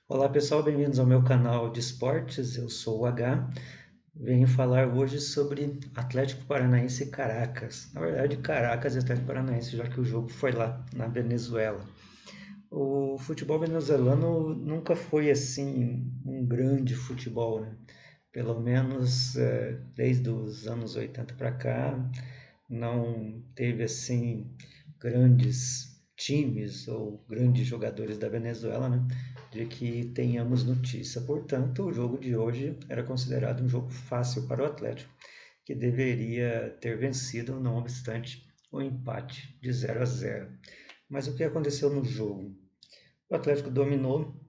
Olá pessoal, bem-vindos ao meu canal de esportes. Eu sou o H. Venho falar hoje sobre Atlético Paranaense e Caracas. Na verdade, Caracas e Atlético Paranaense, já que o jogo foi lá na Venezuela. O futebol venezuelano nunca foi assim um grande futebol, né? Pelo menos desde os anos 80 para cá, não teve assim grandes times ou grandes jogadores da Venezuela, né, de que tenhamos notícia. Portanto, o jogo de hoje era considerado um jogo fácil para o Atlético, que deveria ter vencido, não obstante o empate de 0-0. Mas o que aconteceu no jogo? O Atlético dominou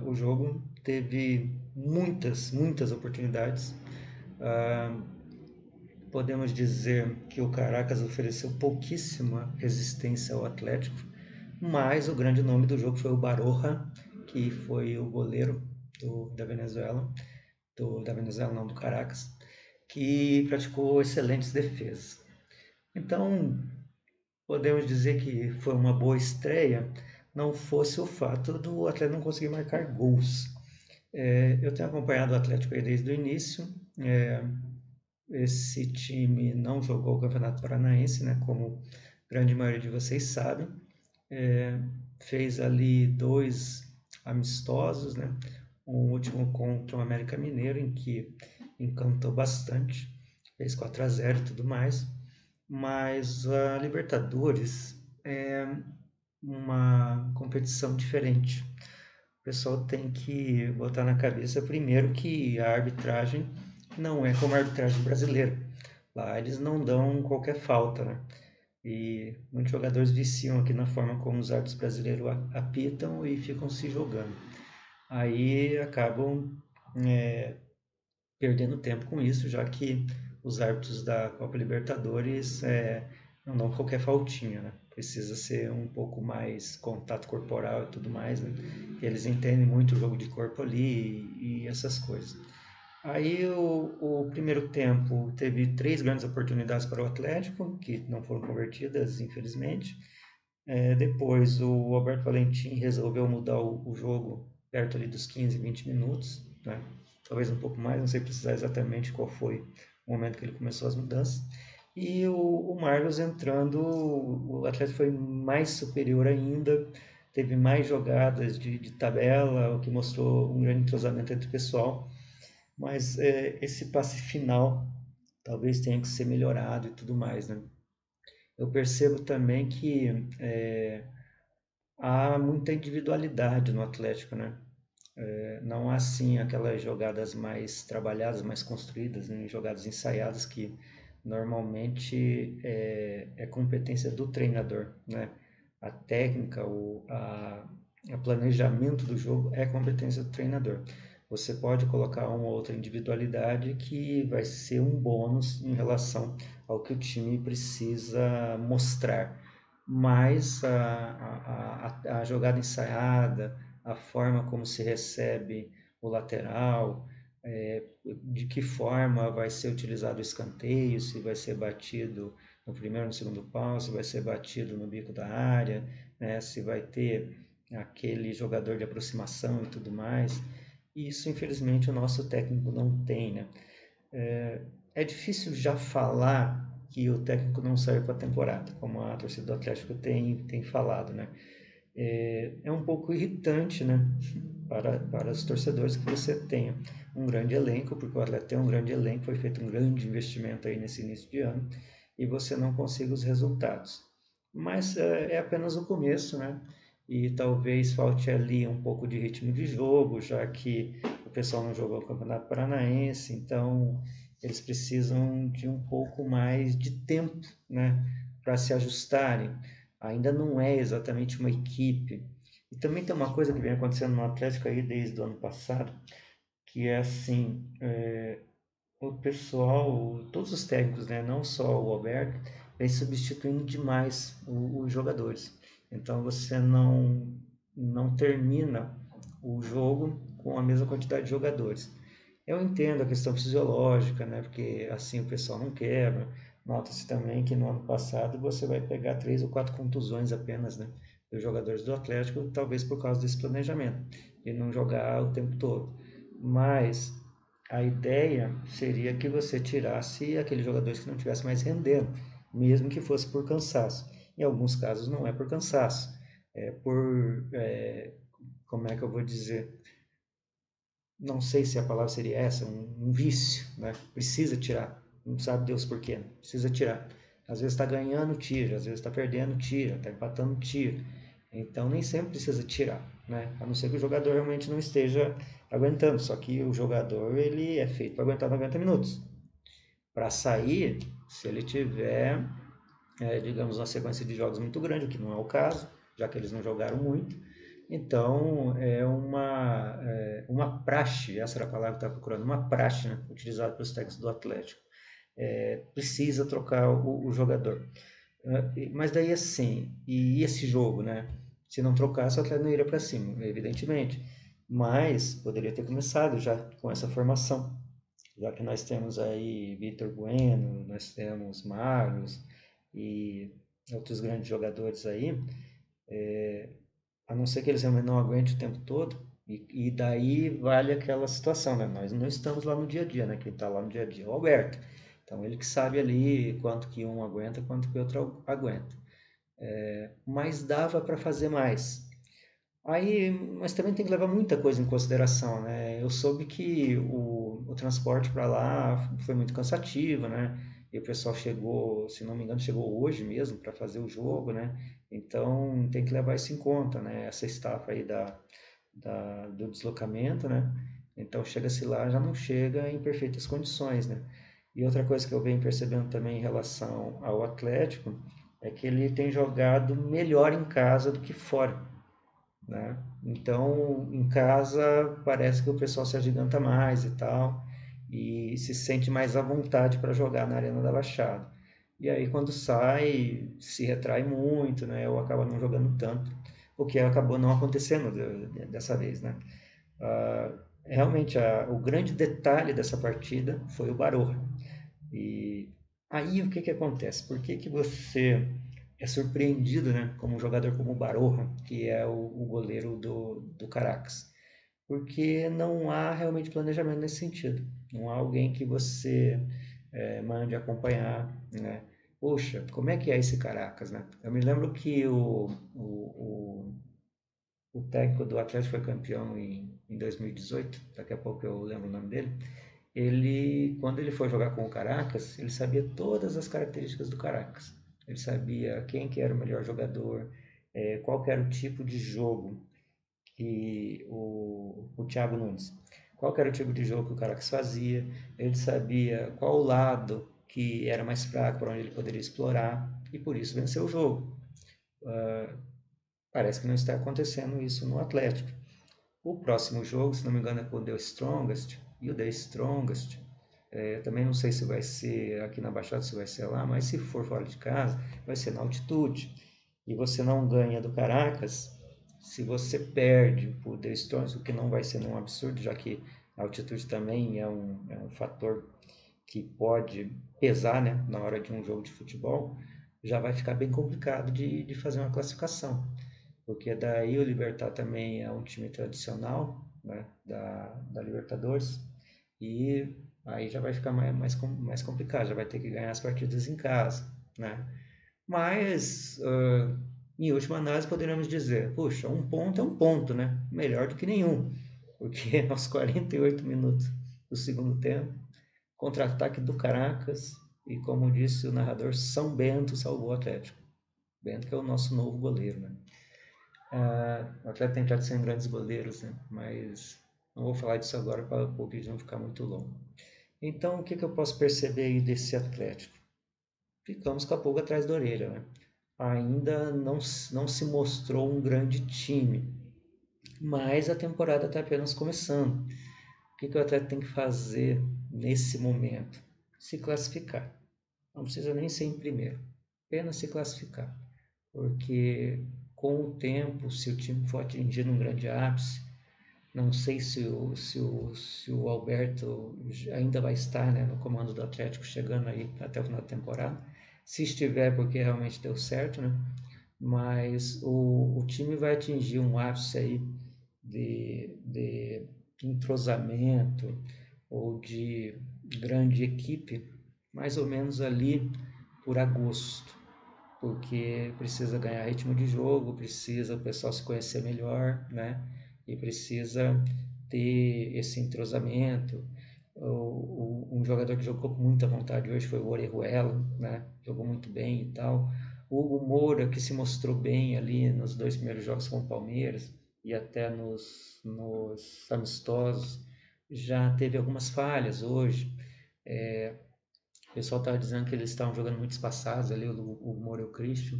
o jogo, teve muitas oportunidades. Uh, Podemos dizer que o Caracas ofereceu pouquíssima resistência ao Atlético, mas o grande nome do jogo foi o Baroja, que foi o goleiro da Venezuela, da Venezuela não, do Caracas, que praticou excelentes defesas. Então, podemos dizer que foi uma boa estreia, não fosse o fato do Atlético não conseguir marcar gols. Eu tenho acompanhado o Atlético desde o início. Esse time não jogou o Campeonato Paranaense, né, como a grande maioria de vocês sabe. É, Fez ali dois amistosos, né? Um último contra o América Mineiro, em que encantou bastante, fez 4-0 e tudo mais. Mas a Libertadores é uma competição diferente. O pessoal tem que botar na cabeça primeiro que a arbitragem não é como a arbitragem brasileira. Lá eles não dão qualquer falta, né? E muitos jogadores viciam aqui na forma como os árbitros brasileiros apitam e ficam se jogando. Aí acabam perdendo tempo com isso, já que os árbitros da Copa Libertadores não dão qualquer faltinha, né? Precisa ser um pouco mais contato corporal e tudo mais, né? E eles entendem muito o jogo de corpo ali e essas coisas. Aí o primeiro tempo teve três grandes oportunidades para o Atlético, que não foram convertidas, infelizmente. Depois o Alberto Valentim resolveu mudar o jogo perto ali dos 15, 20 minutos, né? Talvez um pouco mais, não sei precisar exatamente qual foi o momento que ele começou as mudanças. E o Marlos entrando, o Atlético foi mais superior ainda, teve mais jogadas de tabela, o que mostrou um grande entrosamento entre o pessoal. Mas esse passe final talvez tenha que ser melhorado e tudo mais, né? Eu percebo também que há muita individualidade no Atlético, né? Não há assim aquelas jogadas mais trabalhadas, mais construídas, né? Jogadas ensaiadas que normalmente é competência do treinador, né? A técnica, o planejamento do jogo é competência do treinador. Você pode colocar uma ou outra individualidade que vai ser um bônus em relação ao que o time precisa mostrar, mas a jogada ensaiada, a forma como se recebe o lateral, de que forma vai ser utilizado o escanteio, se vai ser batido no primeiro, no segundo pau, se vai ser batido no bico da área, né, se vai ter aquele jogador de aproximação e tudo mais. Isso, infelizmente, o nosso técnico não tem, né? É difícil já falar que o técnico não serve para a temporada, como a torcida do Atlético tem falado, né? É um pouco irritante, né? Para os torcedores que você tenha um grande elenco, porque o Atlético tem um grande elenco, foi feito um grande investimento aí nesse início de ano, e você não consiga os resultados. Mas é apenas o começo, né? E talvez falte ali um pouco de ritmo de jogo, já que o pessoal não jogou o Campeonato Paranaense, então eles precisam de um pouco mais de tempo, né, para se ajustarem. Ainda não é exatamente uma equipe. E também tem uma coisa que vem acontecendo no Atlético aí desde o ano passado, que é assim, o pessoal, todos os técnicos, né, não só o Alberto, vem substituindo demais os jogadores. Então você não termina o jogo com a mesma quantidade de jogadores. Eu entendo a questão fisiológica, né, porque assim o pessoal não quebra. Nota-se também que no ano passado você vai pegar três ou quatro contusões apenas, né? O dos jogadores do Atlético, talvez por causa desse planejamento, e não jogar o tempo todo. Mas a ideia seria que você tirasse aqueles jogadores que não estivessem mais rendendo, mesmo que fosse por cansaço. Em alguns casos não é por cansaço, é por, como é que eu vou dizer? Não sei se a palavra seria essa, um vício, né? Precisa tirar, não sabe Deus por quê, precisa tirar. Às vezes está ganhando, tira, às vezes está perdendo, tira, está empatando, tira. Então nem sempre precisa tirar, né? A não ser que o jogador realmente não esteja aguentando. Só que o jogador ele é feito para aguentar 90 minutos. Para sair, se ele tiver, digamos, uma sequência de jogos muito grande, o que não é o caso, já que eles não jogaram muito. Então, uma praxe, essa era a palavra que eu estava procurando, uma praxe, né, utilizada pelos técnicos do Atlético. Precisa trocar o jogador. Mas daí assim, e esse jogo, né? Se não trocasse, o Atlético não iria para cima, evidentemente. Mas poderia ter começado já com essa formação, já que nós temos aí Vitor Bueno, nós temos Marlos e outros grandes jogadores aí, a não ser que eles realmente não aguentem o tempo todo, e daí vale aquela situação, né? Nós não estamos lá no dia a dia, né? Quem está lá no dia a dia é o Alberto. Então ele que sabe ali quanto que um aguenta, quanto que o outro aguenta. Mas dava para fazer mais. Aí, mas também tem que levar muita coisa em consideração, né? Eu soube que o transporte para lá foi muito cansativo, né? E o pessoal chegou, se não me engano, chegou hoje mesmo para fazer o jogo, né? Então tem que levar isso em conta, né? Essa estafa aí do deslocamento, né? Então chega-se lá, já não chega em perfeitas condições, né? E outra coisa que eu venho percebendo também em relação ao Atlético é que ele tem jogado melhor em casa do que fora, né? Então, em casa parece que o pessoal se agiganta mais e tal, e se sente mais à vontade para jogar na Arena da Baixada. E aí, quando sai, se retrai muito, né? Ou acaba não jogando tanto, o que acabou não acontecendo dessa vez, né? Realmente, o grande detalhe dessa partida foi o Barroca. E aí, o que que acontece? Por que que você é surpreendido, né, como um jogador como o Baroja, que é o goleiro do Caracas? Porque não há realmente planejamento nesse sentido. Não há alguém que você mande acompanhar, né? Poxa, como é que é esse Caracas, né? Eu me lembro que o técnico do Atlético foi campeão em 2018, daqui a pouco eu lembro o nome dele. Ele, quando ele foi jogar com o Caracas, ele sabia todas as características do Caracas. Ele sabia quem que era o melhor jogador, qual que era o tipo de jogo que o Thiago Nunes, qual que era o tipo de jogo que o Caracas fazia, ele sabia qual o lado que era mais fraco, para onde ele poderia explorar, e por isso venceu o jogo. Parece que não está acontecendo isso no Atlético. O próximo jogo, se não me engano, é com o The Strongest, e o The Strongest, também não sei se vai ser aqui na Baixada, se vai ser lá, mas se for fora de casa, vai ser na altitude. E você não ganha do Caracas, se você perde por The Strongest, o que não vai ser um absurdo, já que a altitude também é um fator que pode pesar, né, na hora de um jogo de futebol, já vai ficar bem complicado de fazer uma classificação, porque daí o Libertad também é um time tradicional, né, da Libertadores, e aí já vai ficar mais complicado, já vai ter que ganhar as partidas em casa, né? Mas, em última análise, poderíamos dizer, puxa, um ponto é um ponto, né? Melhor do que nenhum, porque aos 48 minutos do segundo tempo, contra-ataque do Caracas, e como disse o narrador, São Bento salvou o Atlético. Bento que é o nosso novo goleiro, né? O Atlético tem tradição em grandes goleiros, né? Mas não vou falar disso agora para o vídeo não ficar muito longo. Então, o que, que eu posso perceber aí desse Atlético? Ficamos com a pulga atrás da orelha, né? Ainda não se mostrou um grande time, mas a temporada está apenas começando. O que, que o Atlético tem que fazer nesse momento? Se classificar. Não precisa nem ser em primeiro, apenas se classificar. Porque com o tempo, se o time for atingir um grande ápice, não sei se o Alberto ainda vai estar, né, no comando do Atlético chegando aí até o final da temporada. Se estiver, porque realmente deu certo, né? mas o time vai atingir um ápice aí de entrosamento ou de grande equipe, mais ou menos ali por agosto, porque precisa ganhar ritmo de jogo, precisa o pessoal se conhecer melhor, né? E precisa ter esse entrosamento. Um jogador que jogou com muita vontade hoje foi o Orejuela, né? Jogou muito bem e tal. O Hugo Moura, que se mostrou bem ali nos dois primeiros jogos com o Palmeiras e até nos amistosos, já teve algumas falhas hoje. O pessoal estava dizendo que eles estavam jogando muito espaçados ali, o Moura e o Christian,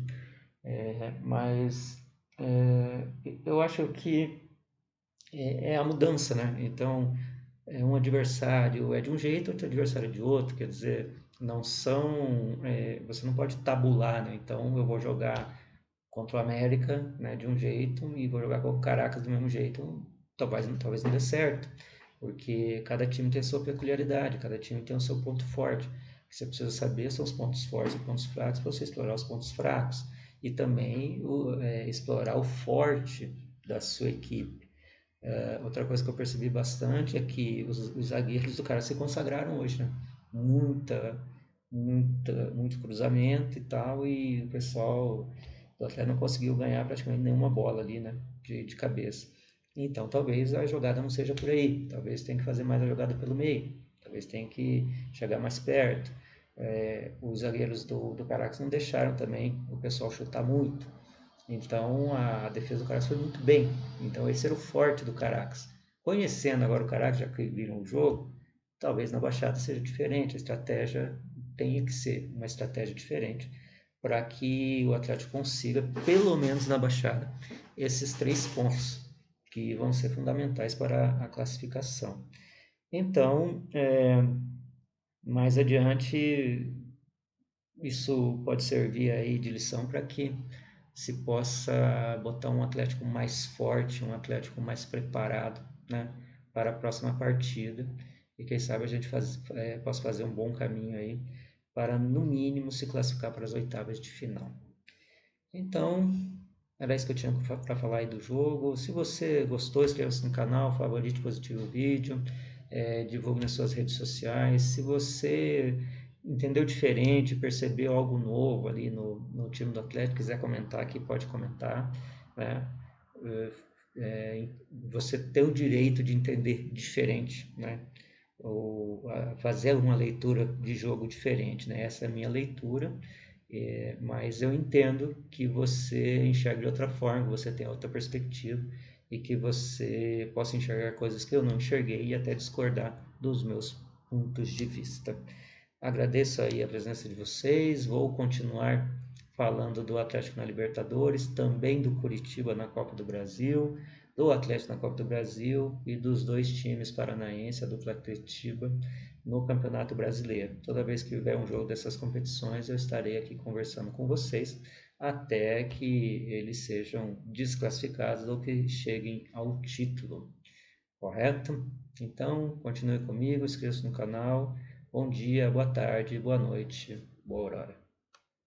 mas é, eu acho que é a mudança, né? Então, um adversário é de um jeito, outro adversário é de outro, quer dizer, não são, você não pode tabular, né? Então, eu vou jogar contra o América, né, de um jeito e vou jogar com o Caracas do mesmo jeito, talvez não dê certo, porque cada time tem a sua peculiaridade, cada time tem o seu ponto forte. O que você precisa saber são os pontos fortes e pontos fracos para você explorar os pontos fracos e também explorar o forte da sua equipe. Outra coisa que eu percebi bastante é que os zagueiros do cara se consagraram hoje, né? Muito cruzamento e tal, e o pessoal do Atlético não conseguiu ganhar praticamente nenhuma bola ali, né? De cabeça. Então, talvez a jogada não seja por aí. Talvez tenha que fazer mais a jogada pelo meio. Talvez tenha que chegar mais perto. Os zagueiros do Caracas não deixaram também o pessoal chutar muito. Então a defesa do Caracas foi muito bem. Então esse era o forte do Caracas. Conhecendo agora o Caracas, já que viram o jogo, talvez na Baixada seja diferente. A estratégia tenha que ser uma estratégia diferente para que o Atlético consiga, pelo menos na Baixada, esses 3 pontos que vão ser fundamentais para a classificação. Então, mais adiante, isso pode servir aí de lição para que se possa botar um Atlético mais forte, um Atlético mais preparado, né, para a próxima partida. E quem sabe a gente possa fazer um bom caminho aí para, no mínimo, se classificar para as oitavas de final. Então, era isso que eu tinha para falar aí do jogo. Se você gostou, inscreva-se no canal, favorite, positivo o vídeo, divulgue nas suas redes sociais. Se você entendeu diferente, percebeu algo novo ali no time do Atlético, quiser comentar aqui, pode comentar, né? Você tem o direito de entender diferente, né? Ou fazer uma leitura de jogo diferente, né? Essa é a minha leitura, mas eu entendo que você enxerga de outra forma, você tem outra perspectiva e que você possa enxergar coisas que eu não enxerguei e até discordar dos meus pontos de vista. Agradeço aí a presença de vocês, vou continuar falando do Atlético na Libertadores, também do Curitiba na Copa do Brasil, do Atlético na Copa do Brasil e dos dois times paranaenses, a dupla Curitiba, no Campeonato Brasileiro. Toda vez que tiver um jogo dessas competições, eu estarei aqui conversando com vocês até que eles sejam desclassificados ou que cheguem ao título, correto? Então, continue comigo, inscreva-se no canal. Bom dia, boa tarde, boa noite, boa hora.